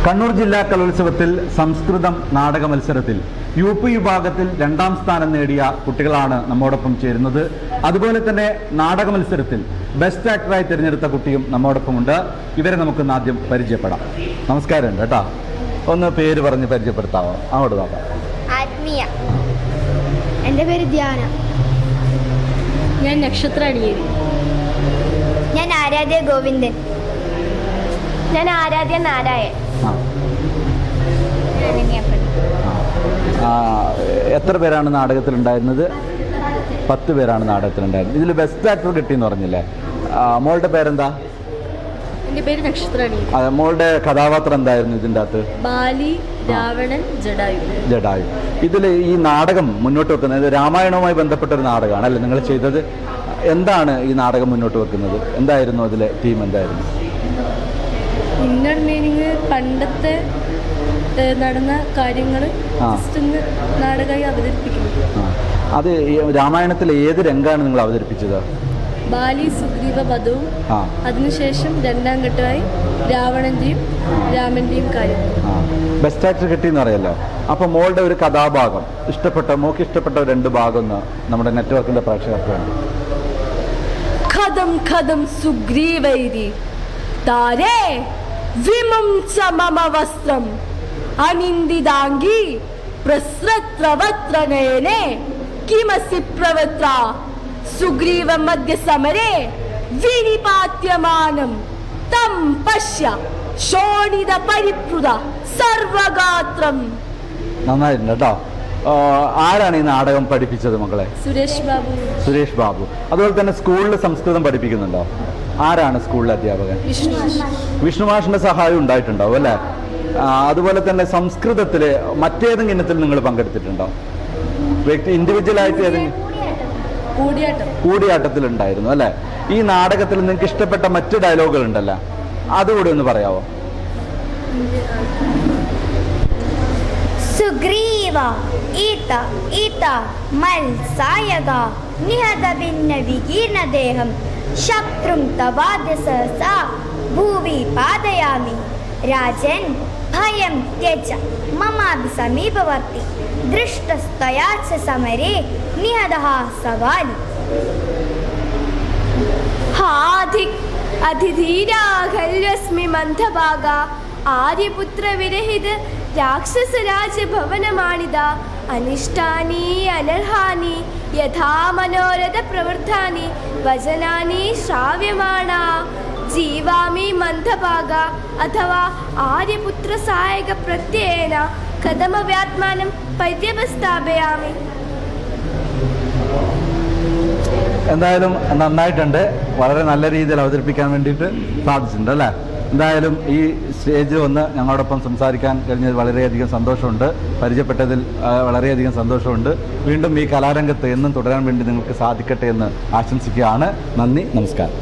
കണ്ണൂർ ജില്ലാ കലോത്സവത്തിൽ സംസ്കൃതം നാടക മത്സരത്തിൽ UP വിഭാഗത്തിൽ 2ാം സ്ഥാനം നേടിയ കുട്ടികളാണ് നമ്മോടൊപ്പം ചേരുന്നത്. അതുപോലെ തന്നെ നാടക മത്സരത്തിൽ ബെസ്റ്റ് ആക്ടറായി തിരഞ്ഞെടുത്ത കുട്ടിയും നമ്മോടൊപ്പമുണ്ട്. ഇവരെ നമുക്കൊന്ന് ആദ്യം പരിചയപ്പെടാം. നമസ്കാരം കേട്ടോ. ഒന്ന് പേര് പറഞ്ഞ് പരിചയപ്പെടുത്താമോ? അങ്ങോട്ട് നോക്കാം. ആത്മീയ. എൻ്റെ പേര് ധ്യാന. ഞാൻ നക്ഷത്ര അടിയേരി. ഞാൻ ആരാധ്യ ഗോവിന്ദൻ. ഞാൻ ആരാധ്യ നാരായൺ. എത്ര പേരാണ് നാടകത്തിലുണ്ടായിരുന്നത്? 10 പേരാണ് നാടകത്തിലുണ്ടായിരുന്നത്. ഇതിൽ ബെസ്റ്റ് ആക്ടർ കിട്ടിയെന്ന് പറഞ്ഞില്ലേ? മോളുടെ പേരെന്താ? എൻ്റെ പേര് നക്ഷത്ര അടിയേരി. മോളുടെ കഥാപാത്രം എന്തായിരുന്നു ഇതിൻ്റെ അകത്ത്? ബാലി, രാവണൻ, ജഡായു. ഇതിൽ ഈ നാടകം മുന്നോട്ട് വെക്കുന്നത് രാമായണവുമായി ബന്ധപ്പെട്ട ഒരു നാടകമാണ് അല്ലേ നിങ്ങൾ ചെയ്തത്? എന്താണ് ഈ നാടകം മുന്നോട്ട് വെക്കുന്നത്? എന്തായിരുന്നു അതിലെ തീം? എന്തായിരുന്നു? ഇന്നർ മീനിങ് പണ്ടത്തെ നടന്ന കാര്യങ്ങൾ നാടകമായി അവതരിപ്പിക്കുന്നു. അത് രാമായണത്തിൽ ഏത് രംഗമാണ് നിങ്ങൾ അവതരിപ്പിച്ചത്? ബാലി സുഗ്രീവ വധവും അതിനുശേഷം 2ാം ഘട്ടമായി രാവണന്റെയും രാമന്റെയും കാര്യം. ബെസ്റ്റ് ആക്ടർ കിട്ടിയെന്ന് അറിയാലോ. അപ്പൊ മോളുടെ ഒരു കഥാഭാഗം മോക്ക് ഇഷ്ടപ്പെട്ട 2 ഭാഗം ഒന്ന് നമ്മുടെ നെറ്റ്വർക്കിന്റെ പ്രേക്ഷകർക്ക് വേണ്ടി. ഖദം ഖദം സുഗ്രീവൈരി താരേ വിമുംച മമ വസ്ത്രം അനിന്ദിതാംഗി പ്രസ്രത്രവത്രനയനെ കിമസി പ്രവത്ര സുഗ്രീവ മധ്യ സമരേ വിനിപാത്യമാനം തം പശ്യ ശോണിത പരിപ്ലുത സർവഗാത്രം. നന്നായിട്ടുണ്ട് കേട്ടോ. ആരാണ് ഈ നാടകം പഠിപ്പിച്ചത് മക്കളെ? സുരേഷ് ബാബു. അതുപോലെ തന്നെ സ്കൂളിൽ സംസ്കൃതം പഠിപ്പിക്കുന്നുണ്ടോ? ആരാണ് സ്കൂളിലെ അധ്യാപകൻ? വിഷ്ണുമാഷിന്റെ സഹായം ഉണ്ടായിട്ടുണ്ടാവും അല്ലേ? അതുപോലെ തന്നെ സംസ്കൃതത്തില് മറ്റേതെങ്കിലും ഇനത്തിൽ നിങ്ങൾ പങ്കെടുത്തിട്ടുണ്ടോ? ഇൻഡിവിജ്വൽ ആയിട്ട് കൂടിയാട്ടത്തിലുണ്ടായിരുന്നു അല്ലെ? ഈ നാടകത്തിൽ നിങ്ങൾക്ക് ഇഷ്ടപ്പെട്ട മറ്റു ഡയലോഗുകൾ ഉണ്ടല്ലോ, അതുകൂടി ഒന്ന് പറയാവോ? സുഗ്രീവ ഈത ഈത മത്സായക നിഹത ഭിന്ന വികീർണ ദേഹം ശത്രും തവാദ്യ സഹസാ ഭൂവി പാദയാമി രാജൻ ഭയം ത്യജ മമാഭി സമീപവർത്തി ദൃഷ്ടസ്തയാ ച സമരേ നിഹതഃ സവാലി. അതിധീരാഖല്യസ്മി മന്ദഭാഗ ആര്യപുത്ര വിരഹിത രാക്ഷസരാജഭവനമാണിത അനിഷ്ടാനി അനർഹാനി യഥാ മനോരഥ പ്രവൃത്താനി വചനാനി ശ്രാവ്യമാണ ജീവാമി മന്ദഭാഗ അഥവാ ആര്യപുത്ര സഹായക പ്രത്യയേന കഥമവ്യാത്മാനം പര്യവസ്ഥാപയാമി. എന്തായാലും നന്നായിട്ടുണ്ട്. വളരെ നല്ല രീതിയിൽ അവതരിപ്പിക്കാൻ വേണ്ടിയിട്ട് സാധിച്ചിട്ടുണ്ട് അല്ലേ? എന്തായാലും ഈ സ്റ്റേജ് വന്ന് ഞങ്ങളോടൊപ്പം സംസാരിക്കാൻ കഴിഞ്ഞതിൽ വളരെയധികം സന്തോഷമുണ്ട്. പരിചയപ്പെട്ടതിൽ വളരെയധികം സന്തോഷമുണ്ട്. വീണ്ടും ഈ കലാരംഗത്ത് എന്നും തുടരാൻ വേണ്ടി നിങ്ങൾക്ക് സാധിക്കട്ടെ എന്ന് ആശംസിക്കുകയാണ്. നന്ദി, നമസ്കാരം.